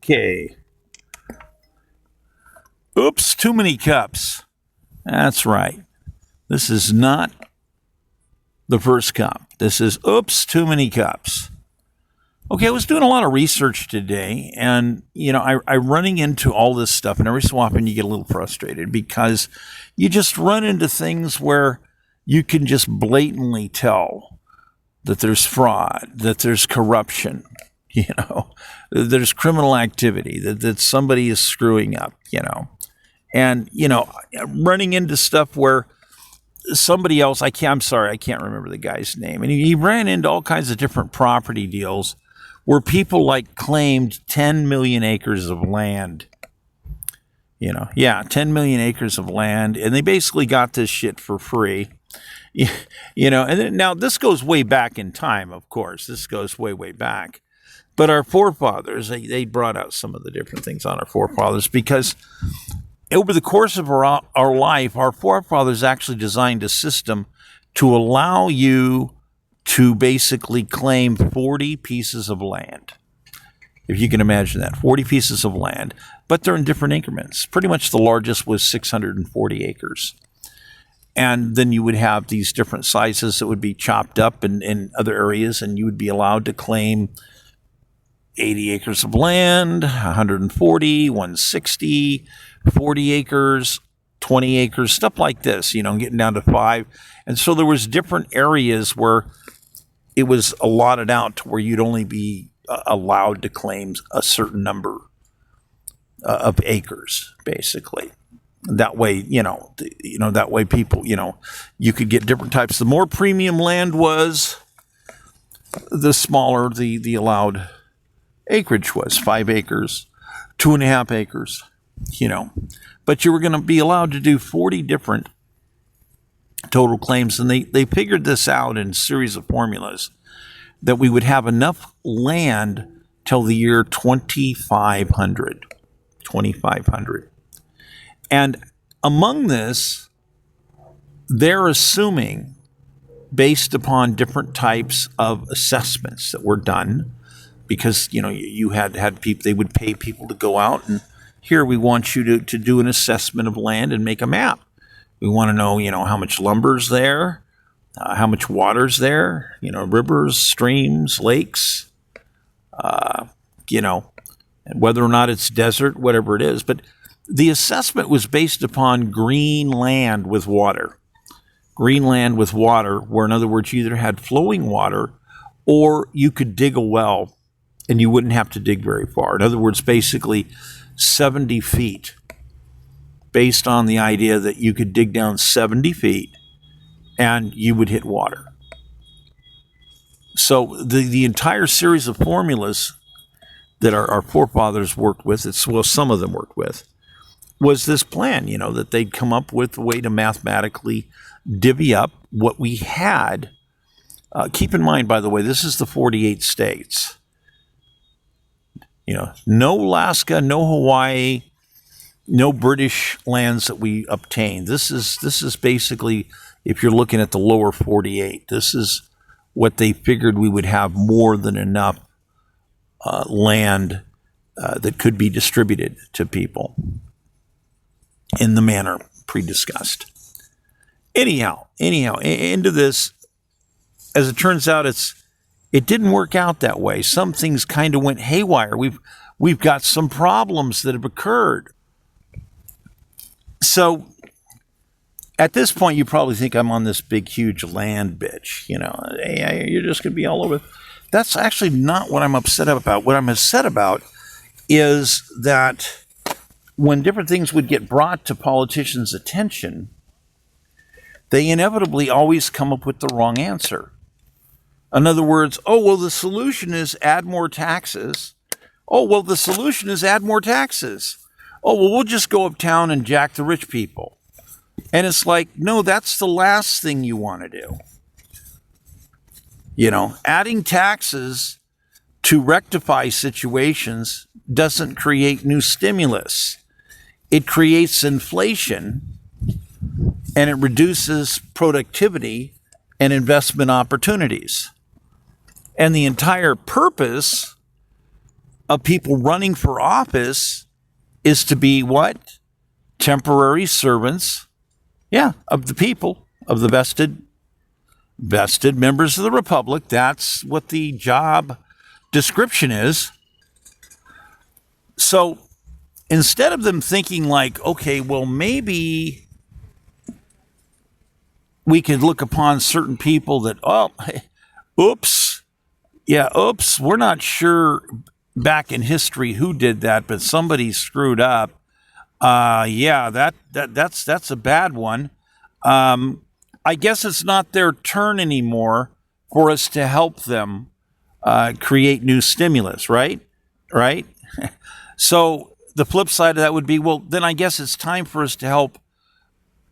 Okay. Oops, too many cups. That's right. This is not the first cup. This is oops, too many cups. Okay, I was doing a lot of research today, and I'm running into all this stuff, and every so often you get a little frustrated because you just run into things where you can just blatantly tell that there's fraud, that there's corruption, there's criminal activity, that somebody is screwing up, and running into stuff where somebody else, I'm sorry, I can't remember the guy's name, and he ran into all kinds of different property deals where people claimed 10 million acres of land. 10 million acres of land, and they basically got this shit for free. And then, now this goes way back in time, of course. This goes way, way back. But our forefathers, they brought out some of the different things on our forefathers because over the course of our life, our forefathers actually designed a system to allow you to basically claim 40 pieces of land. If you can imagine that, 40 pieces of land, but they're in different increments. Pretty much the largest was 640 acres. And then you would have these different sizes that would be chopped up in other areas, and you would be allowed to claim 80 acres of land, 140, 160, 40 acres, 20 acres, stuff like this, getting down to 5. And so there was different areas where it was allotted out to where you'd only be allowed to claim a certain number of acres, basically. That way, that way people, you could get different types. The more premium land was, the smaller the allowed acreage was. 5 acres, 2.5 acres, But you were going to be allowed to do 40 different total claims, and they figured this out in a series of formulas that we would have enough land till the year 2500. And among this, they're assuming, based upon different types of assessments that were done, because you had people, they would pay people to go out and here we want you to do an assessment of land and make a map. We want to know, how much lumber's there, how much water's there, rivers, streams, lakes, whether or not it's desert, whatever it is. But the assessment was based upon green land with water. Green land with water, where in other words, you either had flowing water or you could dig a well and you wouldn't have to dig very far. In other words, basically 70 feet, based on the idea that you could dig down 70 feet and you would hit water. So the entire series of formulas that our forefathers worked with, some of them worked with, was this plan, that they'd come up with a way to mathematically divvy up what we had. Keep in mind, by the way, this is the 48 states. No Alaska, no Hawaii, no British lands that we obtained. This is basically, if you're looking at the lower 48, this is what they figured we would have more than enough land that could be distributed to people in the manner pre-discussed. Anyhow, into this, as it turns out, it didn't work out that way. Some things kind of went haywire. We've got some problems that have occurred. So at this point, you probably think I'm on this big, huge land bitch. Hey, you're just going to be all over. That's actually not what I'm upset about. What I'm upset about is that when different things would get brought to politicians' attention, they inevitably always come up with the wrong answer. In other words, the solution is add more taxes. The solution is add more taxes. We'll just go uptown and jack the rich people. And it's like, no, that's the last thing you want to do. Adding taxes to rectify situations doesn't create new stimulus. It creates inflation, and it reduces productivity and investment opportunities. And the entire purpose of people running for office is to be what? Temporary servants, of the people, of the vested members of the republic. That's what the job description is. So instead of them thinking like, okay, well, maybe we could look upon certain people that, oops, we're not sure back in history who did that, but somebody screwed up. That's a bad one. I guess it's not their turn anymore for us to help them create new stimulus, right? Right? So the flip side of that would be, well, then I guess it's time for us to help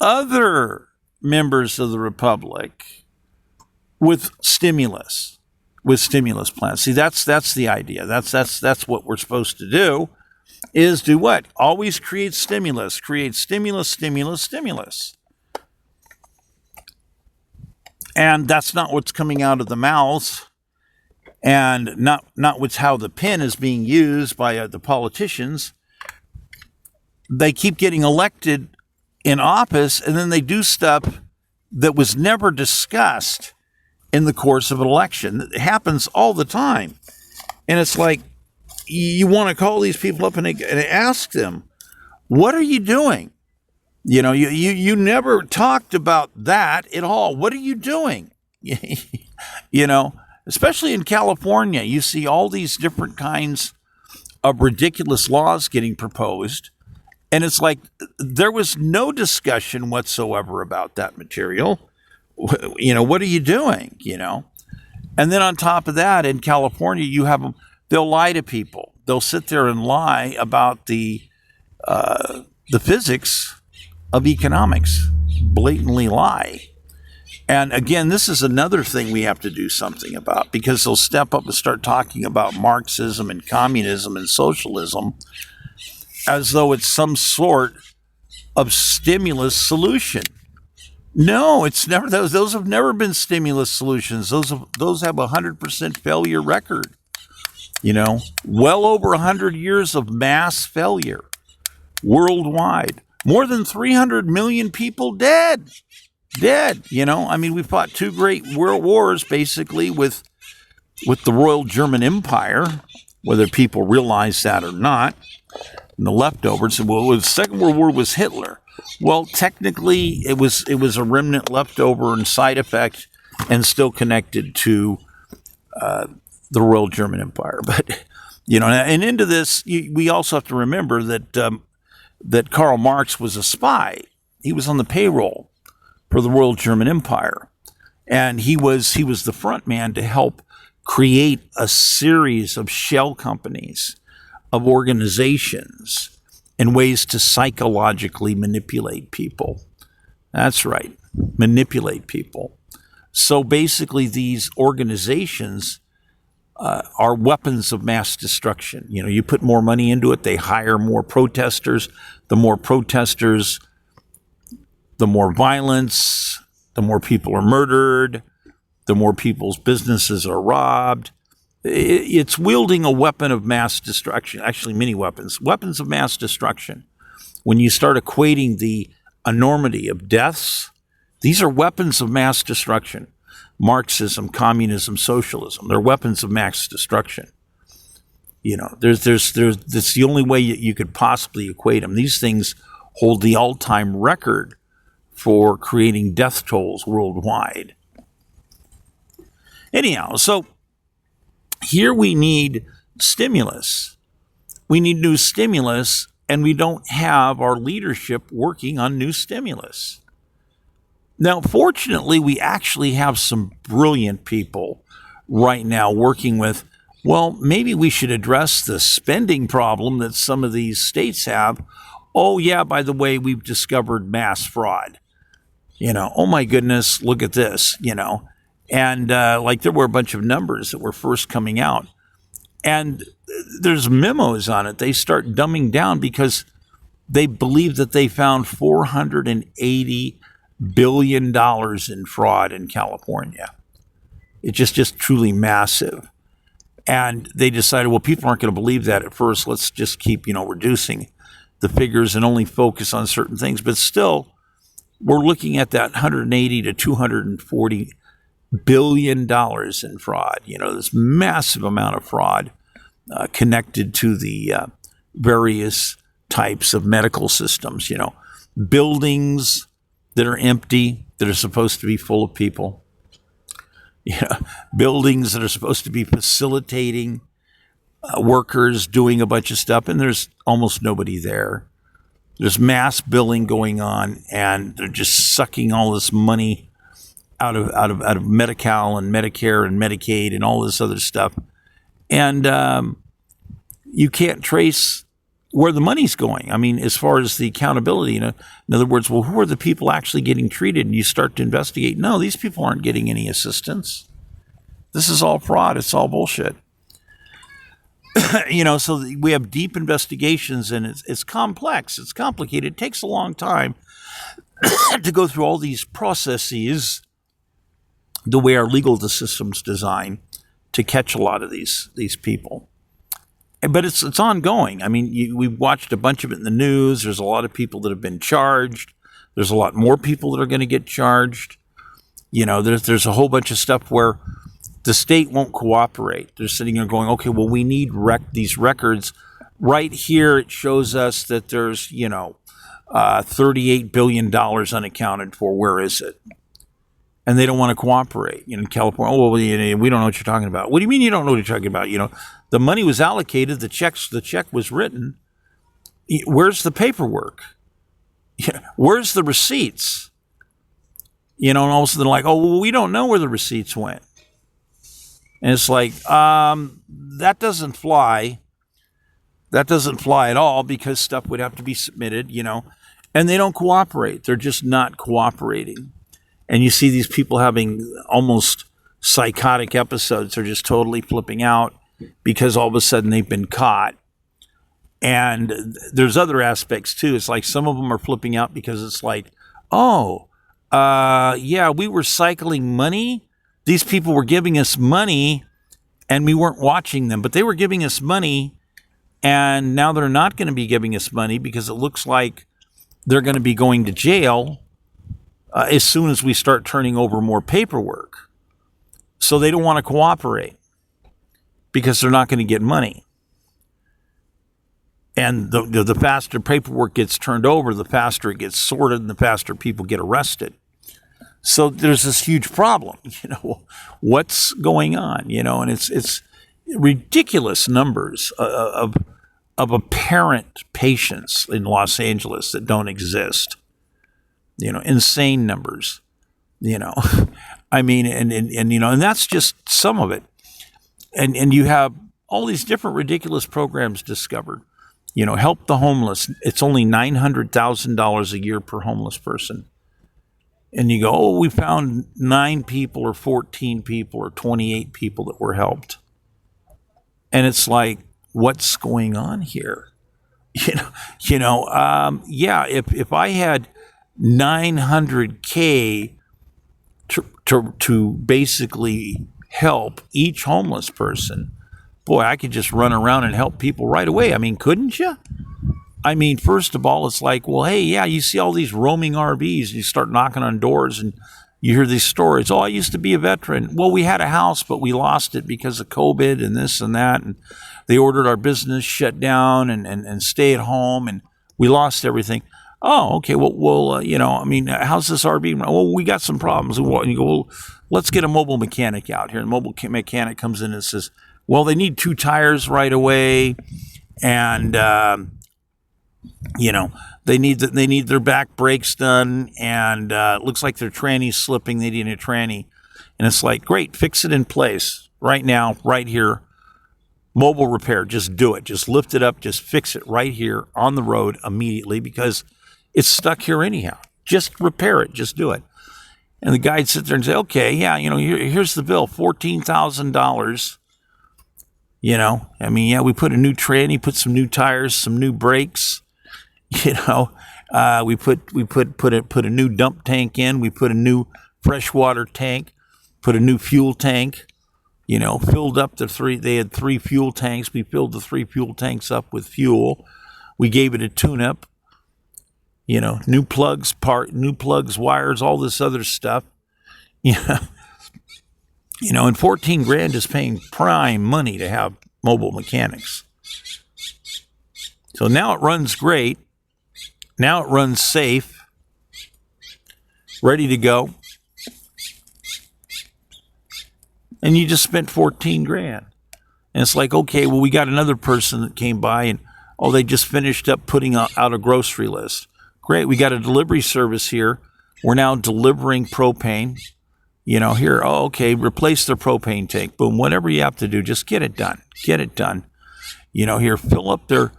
other members of the republic with stimulus plans. See, that's the idea. That's what we're supposed to do, is do what? Always create stimulus. And that's not what's coming out of the mouths, and not what's how the pen is being used by the politicians. They keep getting elected in office, and then they do stuff that was never discussed in the course of an election. It happens all the time. And it's like, you want to call these people up and ask them, what are you doing? You never talked about that at all. What are you doing? Especially in California, you see all these different kinds of ridiculous laws getting proposed. And it's like, there was no discussion whatsoever about that material. What are you doing? And then on top of that, in California, you have them, they'll lie to people. They'll sit there and lie about the physics of economics, blatantly lie. And again, this is another thing we have to do something about, because they'll step up and start talking about Marxism and communism and socialism as though it's some sort of stimulus solution. No, it's never. Those have never been stimulus solutions. Those have a 100% failure record. Well over 100 years of mass failure worldwide. More than 300 million people dead. We fought two great world wars basically with the Royal German Empire, whether people realize that or not. And the leftovers. Well, the Second World War was Hitler. Well, technically, it was a remnant leftover and side effect, and still connected to the Royal German Empire. But and into this, we also have to remember that Karl Marx was a spy. He was on the payroll for the Royal German Empire, and he was the front man to help create a series of shell companies, of organizations, and ways to psychologically manipulate people. That's right, manipulate people. So basically, these organizations are weapons of mass destruction. You put more money into it, they hire more protesters. The more protesters, the more violence, the more people are murdered, the more people's businesses are robbed. It's wielding a weapon of mass destruction, actually many weapons of mass destruction. When you start equating the enormity of deaths, these are weapons of mass destruction. Marxism, communism, socialism, they're weapons of mass destruction. That's the only way you could possibly equate them. These things hold the all-time record for creating death tolls worldwide. Anyhow, so here we need stimulus. We need new stimulus, and we don't have our leadership working on new stimulus. Now, fortunately, we actually have some brilliant people right now working with, well, maybe we should address the spending problem that some of these states have. Oh, yeah, by the way, we've discovered mass fraud. Oh my goodness, look at this, And there were a bunch of numbers that were first coming out. And there's memos on it. They start dumbing down because they believe that they found $480 billion in fraud in California. It's just truly massive. And they decided, well, people aren't going to believe that at first. Let's just keep, reducing the figures and only focus on certain things. But still, we're looking at that 180 to 240 billion dollars in fraud. This massive amount of fraud connected to the various types of medical systems. Buildings that are empty, that are supposed to be full of people. Buildings that are supposed to be facilitating workers doing a bunch of stuff, and there's almost nobody there. There's mass billing going on, and they're just sucking all this money out of Medi-Cal and Medicare and Medicaid and all this other stuff, and you can't trace where the money's going. I mean, as far as the accountability, in other words, well, who are the people actually getting treated? And you start to investigate. No, these people aren't getting any assistance. This is all fraud. It's all bullshit. So we have deep investigations, and it's complex. It's complicated. It takes a long time to go through all these processes the way our legal system's designed to catch a lot of these people. But it's ongoing. I mean, we've watched a bunch of it in the news. There's a lot of people that have been charged. There's a lot more people that are going to get charged. There's a whole bunch of stuff where the state won't cooperate. They're sitting there going, okay, well, we need these records. Right here, it shows us that there's, $38 billion unaccounted for. Where is it? And they don't want to cooperate. In California, oh, well, we don't know what you're talking about. What do you mean you don't know what you're talking about? The money was allocated. The check was written. Where's the paperwork? Where's the receipts? And all of a sudden they're like, oh, well, we don't know where the receipts went. And it's like, that doesn't fly. That doesn't fly at all, because stuff would have to be submitted, and they don't cooperate. They're just not cooperating. And you see these people having almost psychotic episodes. They're just totally flipping out because all of a sudden they've been caught. And there's other aspects too. It's like some of them are flipping out because it's like, yeah, we were cycling money. These people were giving us money and we weren't watching them, but they were giving us money, and now they're not going to be giving us money because it looks like they're going to be going to jail as soon as we start turning over more paperwork. So they don't want to cooperate because they're not going to get money. And the faster paperwork gets turned over, the faster it gets sorted, and the faster people get arrested. So there's this huge problem, what's going on, and it's ridiculous numbers of apparent patients in Los Angeles that don't exist, insane numbers, I mean, and that's just some of it. And you have all these different ridiculous programs discovered, help the homeless. It's only $900,000 a year per homeless person. And you go, oh, we found 9 people or 14 people or 28 people that were helped. And it's like, what's going on here? Yeah, if I had $900K to basically help each homeless person, boy, I could just run around and help people right away. I mean, couldn't you? I mean, first of all, it's like, well, hey, yeah, you see all these roaming RVs. You start knocking on doors and you hear these stories. Oh, I used to be a veteran. Well, we had a house, but we lost it because of COVID and this and that. And they ordered our business shut down and stay at home, and we lost everything. Oh, okay. Well, how's this RV? Well, we got some problems. And you go, well, let's get a mobile mechanic out here. And the mobile mechanic comes in and says, well, they need 2 tires right away. And, they need their back brakes done, and it looks like their tranny's slipping. They need a tranny, and it's like, great, fix it in place right now, right here. Mobile repair, just do it. Just lift it up, just fix it right here on the road immediately because it's stuck here anyhow. Just repair it, just do it. And the guy'd sit there and say, okay, yeah, here's the bill, $14,000. We put a new tranny, put some new tires, some new brakes. We put a new dump tank in. We put a new freshwater tank, put a new fuel tank. Filled up they had 3 fuel tanks. We filled the 3 fuel tanks up with fuel. We gave it a tune-up, new plugs, wires, all this other stuff. And 14 grand is paying prime money to have mobile mechanics. So now it runs great. Now it runs safe, ready to go. And you just spent 14 grand. And it's like, okay, well, we got another person that came by and, they just finished up putting out a grocery list. Great, we got a delivery service here. We're now delivering propane. Here, okay, replace their propane tank. Boom, whatever you have to do, just get it done. Get it done. Here, fill up their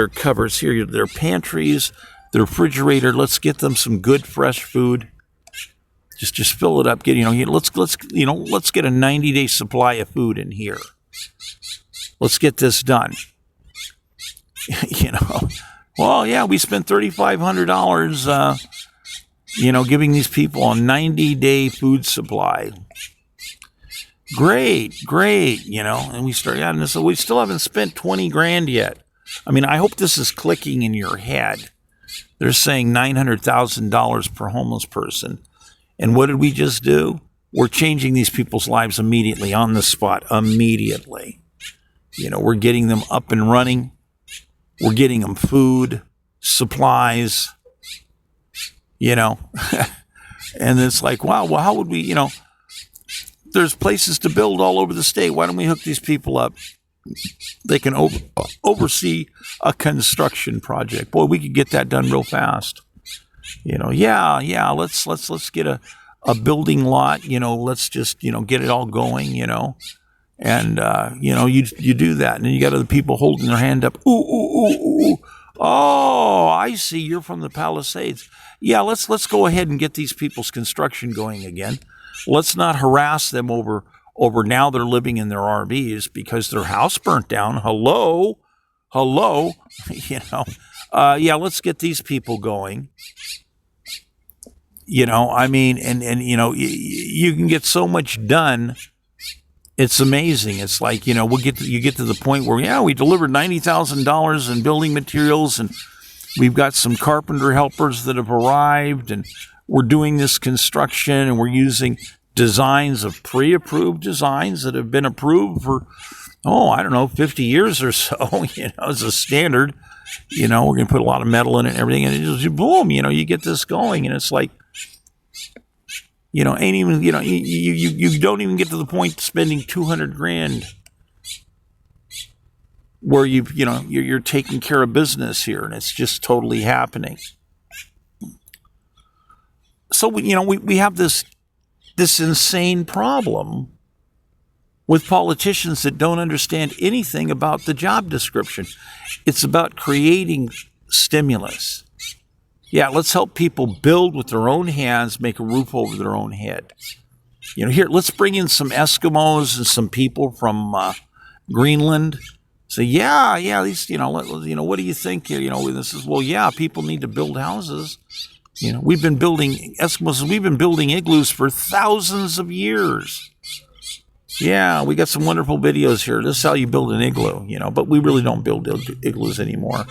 cupboards here, their pantries, their refrigerator. Let's get them some good fresh food. Just fill it up. Let's get a 90-day supply of food in here. Let's get this done. Well, yeah, we spent $3,500, giving these people a 90-day food supply. Great, and we start out, and so we still haven't spent 20 grand yet. I mean, I hope this is clicking in your head. They're saying $900,000 per homeless person. And what did we just do? We're changing these people's lives immediately, on the spot, immediately. We're getting them up and running. We're getting them food, supplies, and it's like, wow, well, how would we, there's places to build all over the state. Why don't we hook these people up? They can oversee a construction project. Boy, we could get that done real fast. Let's get a building lot, let's just, get it all going, and, you do that. And then you got other people holding their hand up. Ooh. Oh, I see. You're from the Palisades. Yeah, let's go ahead and get these people's construction going again. Let's not harass them over now they're living in their RVs because their house burnt down. Hello. Let's get these people going. You can get so much done. It's amazing. It's like, you get to the point where, we delivered $90,000 in building materials, and we've got some carpenter helpers that have arrived, and we're doing this construction, and we're using designs of pre-approved designs that have been approved for, 50 years or so, as a standard. We're going to put a lot of metal in it and everything, and it just, boom, you get this going, and it's like, ain't even, you don't even get to the point of spending 200 grand where you're taking care of business here, and it's just totally happening. So, we have this insane problem with politicians that don't understand anything about the job description. It's about creating stimulus. Yeah, let's help people build with their own hands, make a roof over their own head. Here, let's bring in some Eskimos and some people from Greenland. Say, these, what do you think? This is, people need to build houses. We've been building igloos for thousands of years. Yeah, we got some wonderful videos here. This is how you build an igloo, but we really don't build igloos anymore.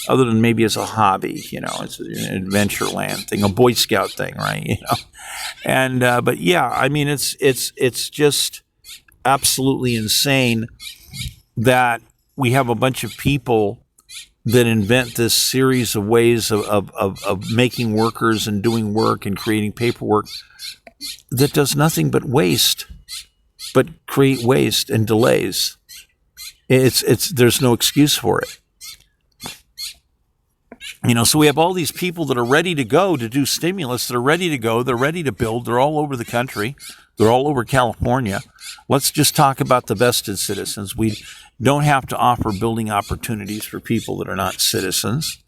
Other than maybe as a hobby, it's an adventure land thing, a Boy Scout thing, right? And but it's just absolutely insane that we have a bunch of people that invent this series of ways of making workers and doing work and creating paperwork that does nothing but create waste and delays. There's no excuse for it. So we have all these people that are ready to go to do stimulus. They're ready to go. They're ready to build. They're all over the country. They're all over California. Let's just talk about the vested citizens. We don't have to offer building opportunities for people that are not citizens.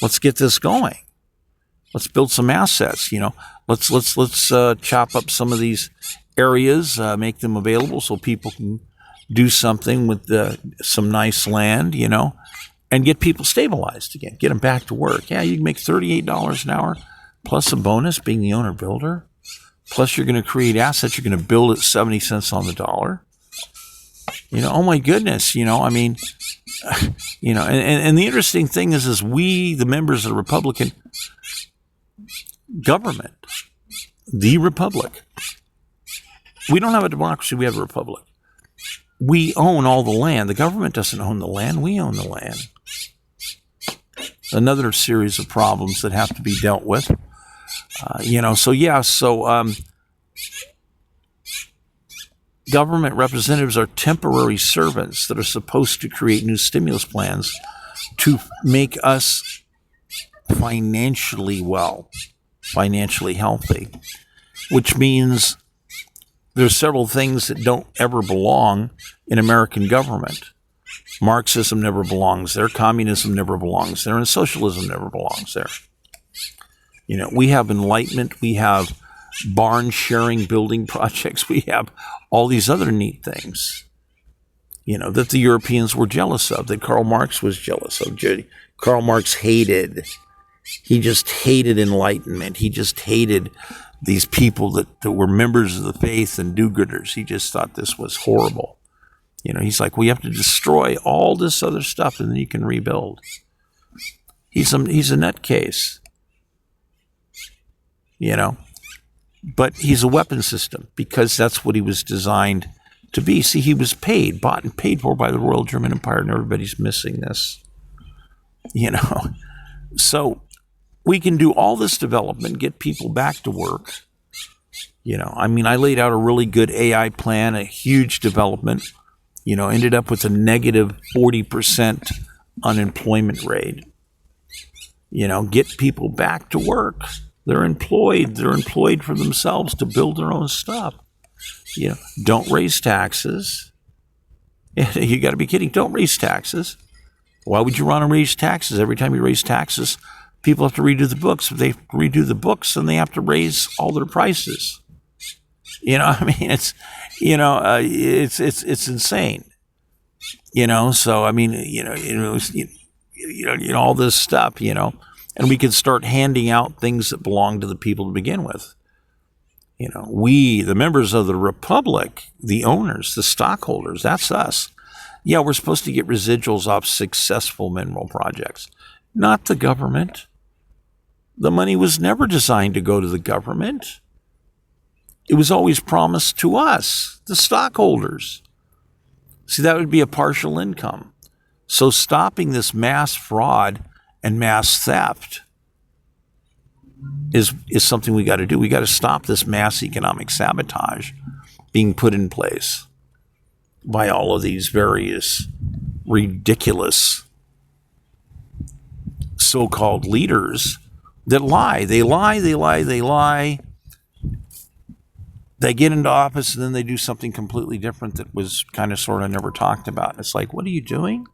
Let's get this going. Let's build some assets. Let's chop up some of these areas, make them available so people can do something with some nice land, and get people stabilized again, get them back to work. Yeah, you can make $38 an hour plus a bonus being the owner builder. Plus, you're going to create assets. You're going to build at 70 cents on the dollar. Oh my goodness. I mean, and the interesting thing is we, the members of the Republican government, the Republic, we don't have a democracy. We have a republic. We own all the land. The government doesn't own the land. We own the land. Another series of problems that have to be dealt with. Government representatives are temporary servants that are supposed to create new stimulus plans to make us financially well, financially healthy, which means there's several things that don't ever belong in American government. Marxism never belongs there. Communism never belongs there. And socialism never belongs there. We have enlightenment. We have barn sharing building projects. We have all these other neat things, that the Europeans were jealous of, that Karl Marx was jealous of. Karl Marx he just hated enlightenment. He just hated these people that were members of the faith and do-gooders. He just thought this was horrible. He's like, well, you have to destroy all this other stuff and then you can rebuild. He's a nutcase, but he's a weapon system because that's what he was designed to be. See, he was bought and paid for by the Royal German Empire, and everybody's missing this, So we can do all this development, get people back to work. I laid out a really good AI plan, a huge development, ended up with a negative 40% unemployment rate. Get people back to work. They're employed for themselves to build their own stuff. Don't raise taxes. You got to be kidding. Don't raise taxes. Why would you want to raise taxes? Every time you raise taxes, people have to redo the books. If they redo the books, then they have to raise all their prices. It's it's insane. So all this stuff. And we could start handing out things that belong to the people to begin with. We, the members of the Republic, the owners, the stockholders, that's us. Yeah, we're supposed to get residuals off successful mineral projects, not the government. The money was never designed to go to the government. It was always promised to us, the stockholders. See, that would be a partial income. So stopping this mass fraud and mass theft is something we got to do. We got to stop this mass economic sabotage being put in place by all of these various ridiculous so-called leaders that lie. They lie. They get into office and then they do something completely different that was kind of sort of never talked about. And it's like, what are you doing?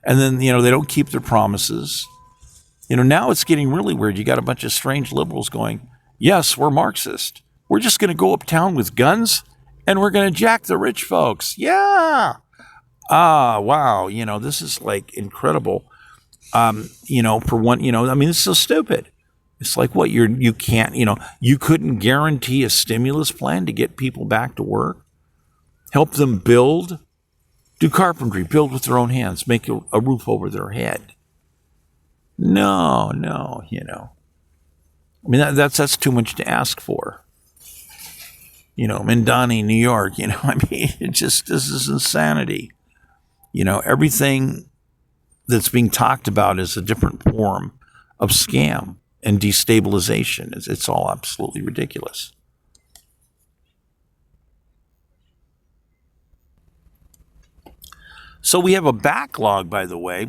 And then, they don't keep their promises. Now it's getting really weird. You got a bunch of strange liberals going, yes, we're Marxist. We're just going to go uptown with guns and we're going to jack the rich folks. Yeah. Wow. This is like incredible. For one, this is so stupid. It's like what you can't, you couldn't guarantee a stimulus plan to get people back to work, help them build, do carpentry, build with their own hands, make a roof over their head. No. That's too much to ask for. Mendani, New York, this is insanity. Everything that's being talked about is a different form of scam and destabilization. It's all absolutely ridiculous. So we have a backlog, by the way,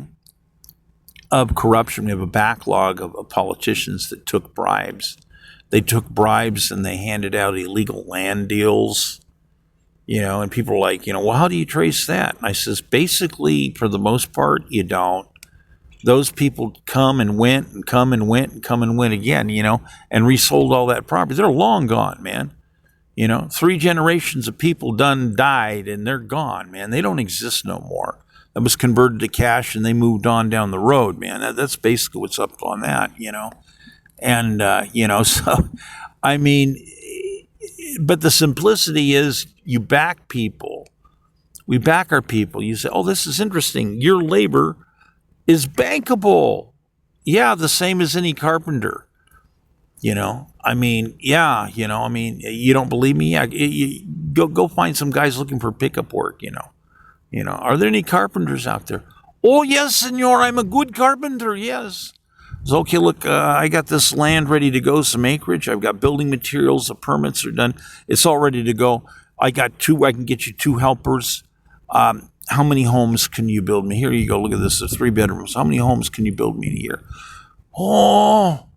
of corruption. We have a backlog of politicians that took bribes. They took bribes and they handed out illegal land deals, and people are like, well, how do you trace that? And I says, basically, for the most part, you don't. Those people come and went and come and went and come and went again, and resold all that property. They're long gone, man. 3 generations of people died and they're gone, man. They don't exist no more. That was converted to cash and they moved on down the road, man. That's basically what's up on that, And, I mean, but the simplicity is you back people. We back our people. You say, oh, this is interesting. Your labor is bankable. Yeah, the same as any carpenter. I mean, yeah, I mean, you don't believe me? Yeah, go find some guys looking for pickup work, Are there any carpenters out there? Oh, yes, senor, I'm a good carpenter, yes. So, okay, look, I got this land ready to go, some acreage. I've got building materials, the permits are done. It's all ready to go. I can get you 2 helpers. How many homes can you build me? Here you go, look at this, there's 3 bedrooms. How many homes can you build me in a year? Oh,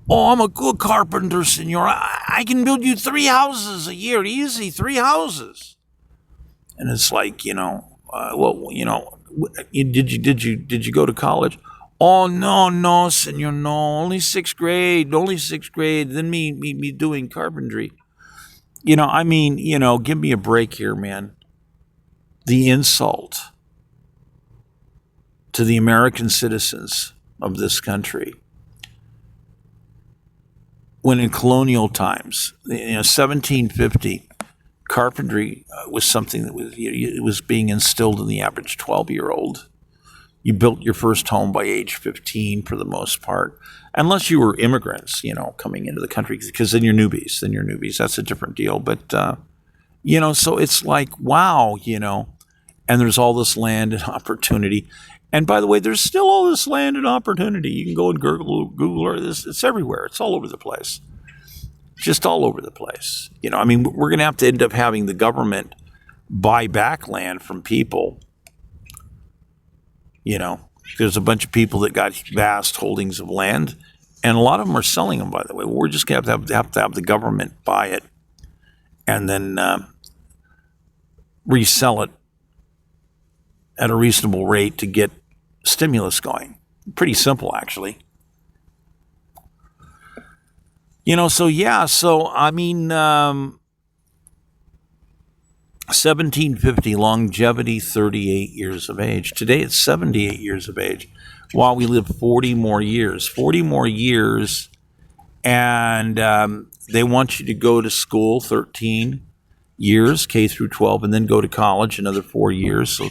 I'm a good carpenter, senor. I can build you 3 houses a year, easy, 3 houses. And it's like, did you go to college? Oh, no, senor, no, only 6th grade, Then me doing carpentry. I mean, give me a break here, man. The insult to the American citizens of this country. When in colonial times, 1750, carpentry was something that was being instilled in the average 12-year-old. You built your first home by age 15 for the most part, unless you were immigrants, coming into the country, because then you're newbies. That's a different deal. But, so it's like, wow, and there's all this land and opportunity. And by the way, there's still all this land and opportunity. You can go and Google Earth. It's everywhere. It's all over the place. Just all over the place. I mean, we're going to have to end up having the government buy back land from people. There's a bunch of people that got vast holdings of land, and a lot of them are selling them, by the way. We're just going to have the government buy it and then resell it at a reasonable rate to get stimulus going. Pretty simple, actually. So I mean, 1750, longevity, 38 years of age. Today it's 78 years of age. Wow, we live 40 more years. 40 more years, and they want you to go to school 13 years, K through 12, and then go to college another 4 years. So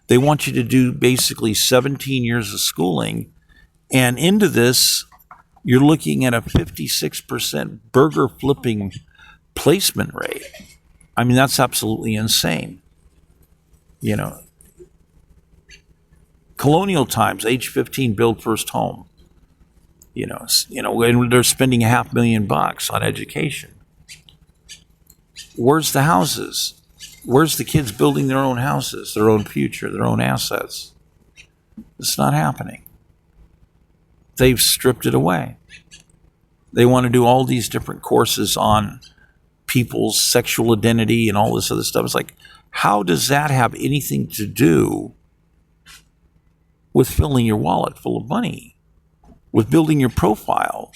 they want you to do basically 17 years of schooling. And into this, you're looking at a 56% burger flipping placement rate. I mean, that's absolutely insane. Colonial times, age 15, build first home. And they're spending $500,000 on education. Where's the houses? Where's the kids building their own houses, their own future, their own assets? It's not happening. They've stripped it away. They want to do all these different courses on people's sexual identity and all this other stuff. It's like, how does that have anything to do with filling your wallet full of money, with building your profile,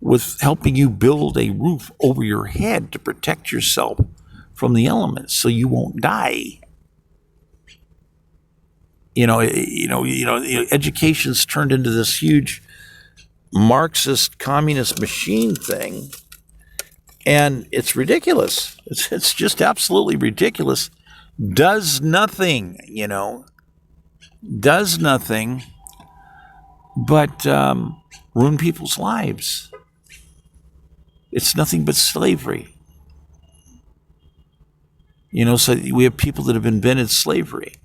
with helping you build a roof over your head to protect yourself from the elements so you won't die? Education's turned into this huge Marxist communist machine thing, and it's ridiculous. It's just absolutely ridiculous. Does nothing but ruin people's lives. It's nothing but slavery. So we have people that have invented slavery.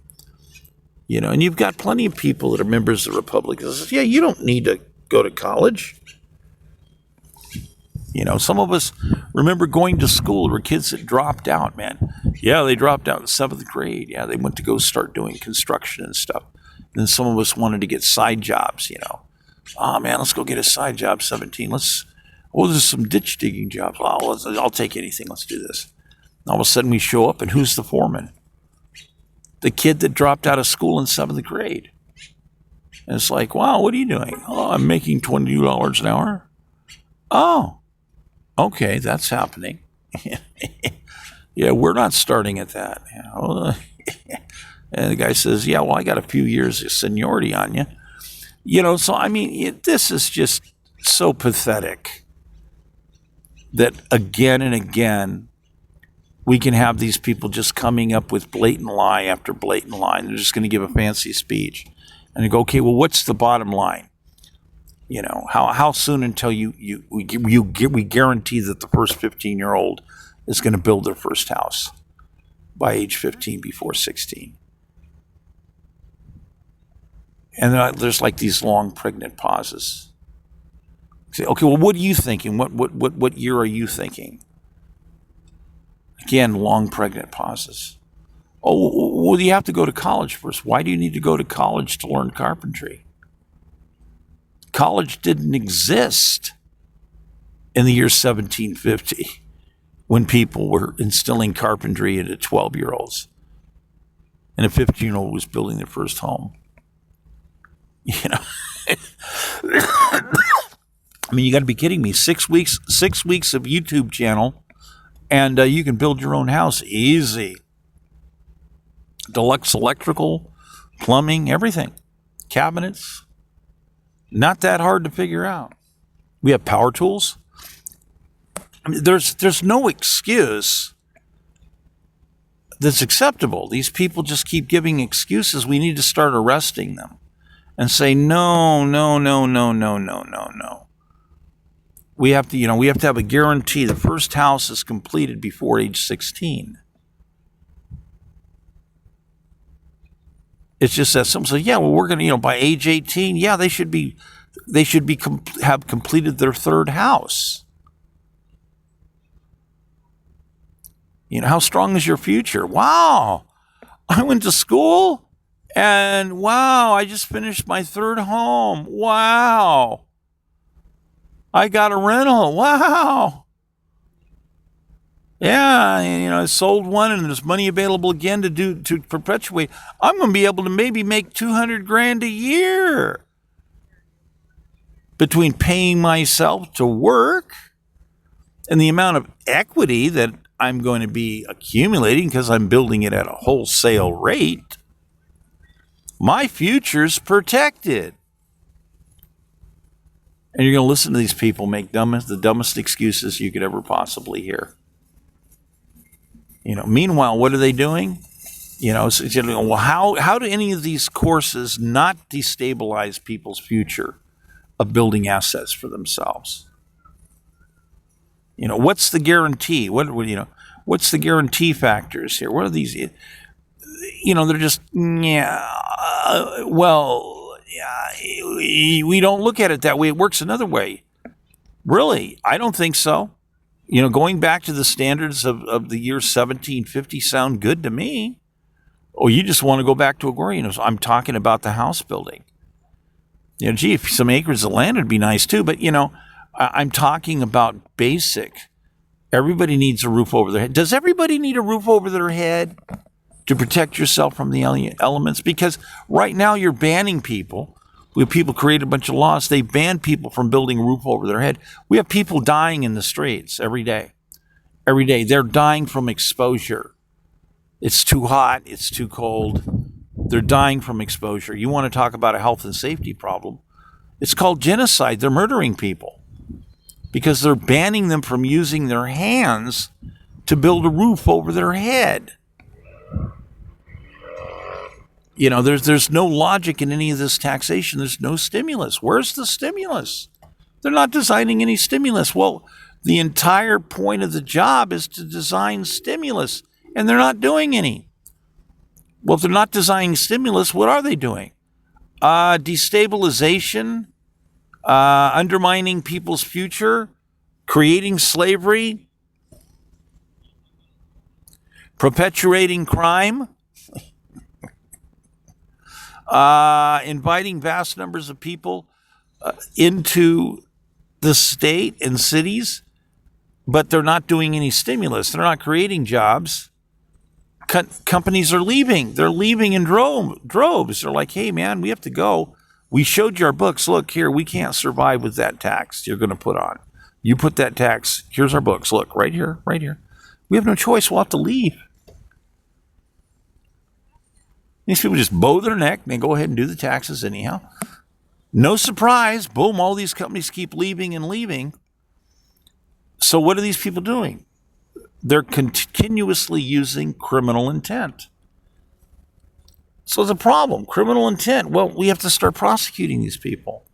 And you've got plenty of people that are members of the Republic that says, yeah, you don't need to go to college. Some of us remember going to school. There were kids that dropped out, man. Yeah, they dropped out in 7th grade. Yeah, they went to go start doing construction and stuff. And then some of us wanted to get side jobs, Oh, man, let's go get a side job, 17. There's some ditch digging jobs. Oh, I'll take anything. Let's do this. And all of a sudden we show up, and who's the foreman? The kid that dropped out of school in 7th grade. And it's like, wow, what are you doing? Oh, I'm making $22 an hour. Oh, okay, that's happening. Yeah, we're not starting at that. And the guy says, yeah, well, I got a few years of seniority on you. So, I mean, this is just so pathetic. that again and again, we can have these people just coming up with blatant lie after blatant lie. They're just going to give a fancy speech. And you go, okay, well, what's the bottom line? You know, how soon until we guarantee that the first 15-year-old is going to build their first house by age 15 before 16? And there's like these long pregnant pauses. Say, okay, well, what are you thinking? What year are you thinking? Again, long pregnant pauses. Oh, well, you have to go to college first. Why do you need to go to college to learn carpentry? College didn't exist in the year 1750 when people were instilling carpentry into 12-year-olds and a 15-year-old was building their first home. You know, I mean, you got to be kidding me. 6 weeks of YouTube channel, and you can build your own house easy. Deluxe electrical, plumbing, everything, cabinets. Not that hard to figure out. We have power tools. I mean, there's no excuse that's acceptable. These people just keep giving excuses. We need to start arresting them and say, no. We have to have a guarantee the first house is completed before age 16. It's just that someone says, yeah, well, we're going to, by age 18, yeah, they should have completed their third house. You know, how strong is your future? Wow, I went to school and wow, I just finished my third home. Wow. I got a rental. Wow. Yeah, I sold one and there's money available again to perpetuate. I'm going to be able to maybe make $200,000 a year between paying myself to work and the amount of equity that I'm going to be accumulating because I'm building it at a wholesale rate. My future's protected. And you're going to listen to these people make the dumbest excuses you could ever possibly hear. Meanwhile, what are they doing? Well, how do any of these courses not destabilize people's future of building assets for themselves? What's the guarantee? What's the guarantee factors here? What are these? They're just, we don't look at it that way. It works another way. Really? I don't think so. Going back to the standards of the year 1750 sound good to me. Oh, you just want to go back to agrarian. I'm talking about the house building. Gee, if some acres of land would be nice too, but I'm talking about basic. Everybody needs a roof over their head. Does everybody need a roof over their head to protect yourself from the elements? Because right now you're banning people. We have people create a bunch of laws. They ban people from building a roof over their head. We have people dying in the streets every day. Every day. They're dying from exposure. It's too hot. It's too cold. They're dying from exposure. You want to talk about a health and safety problem? It's called genocide. They're murdering people because they're banning them from using their hands to build a roof over their head. There's no logic in any of this taxation. There's no stimulus. Where's the stimulus? They're not designing any stimulus. Well, the entire point of the job is to design stimulus, and they're not doing any. Well, if they're not designing stimulus, what are they doing? Destabilization, undermining people's future, creating slavery, perpetuating crime. Inviting vast numbers of people into the state and cities, but they're not doing any stimulus. They're not creating jobs. Companies are leaving. They're leaving in droves. They're like, hey, man, we have to go. We showed you our books. Look here, we can't survive with that tax you're going to put on. You put that tax. Here's our books. Look, right here, right here. We have no choice. We'll have to leave. These people just bow their neck and they go ahead and do the taxes anyhow. No surprise. Boom, all these companies keep leaving and leaving. So what are these people doing? They're continuously using criminal intent. So it's a problem. Criminal intent. Well, we have to start prosecuting these people.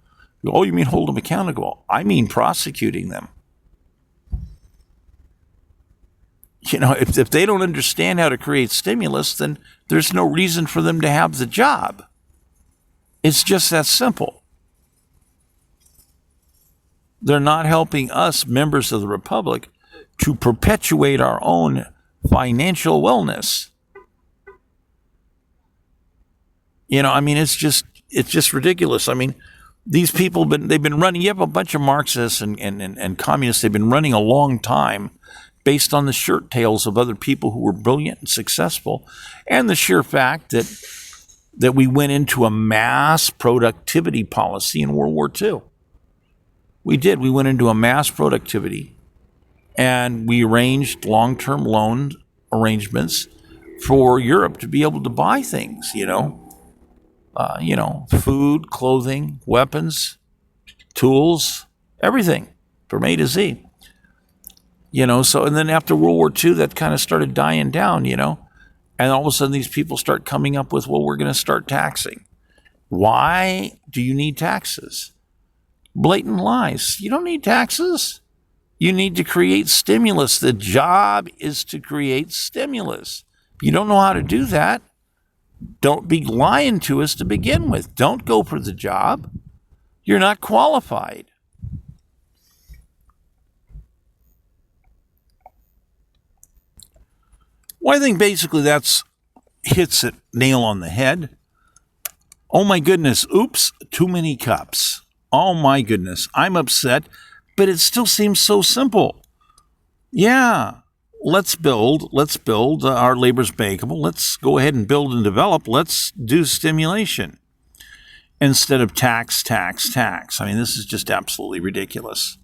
Oh, you mean hold them accountable? I mean prosecuting them. You know, if they don't understand how to create stimulus, then there's no reason for them to have the job. It's just that simple. They're not helping us, members of the Republic, to perpetuate our own financial wellness. You know, I mean, it's just ridiculous. I mean, these people they've been running. You have a bunch of Marxists and communists. They've been running a long time, based on the shirt tails of other people who were brilliant and successful, and the sheer fact that we went into a mass productivity policy in World War II. We did. We went into a mass productivity, and we arranged long-term loan arrangements for Europe to be able to buy things. Food, clothing, weapons, tools, everything from A to Z. So, and then after World War II, that kind of started dying down, and all of a sudden these people start coming up with, well, we're going to start taxing. Why do you need taxes? Blatant lies. You don't need taxes. You need to create stimulus. The job is to create stimulus. If you don't know how to do that, don't be lying to us to begin with. Don't go for the job. You're not qualified. Well, I think basically that's hits it nail on the head. Oh my goodness, oops, too many cups. Oh my goodness, I'm upset, but it still seems so simple. Yeah, let's build our labor's bankable. Let's go ahead and build and develop. Let's do stimulation instead of tax. I mean, this is just absolutely ridiculous.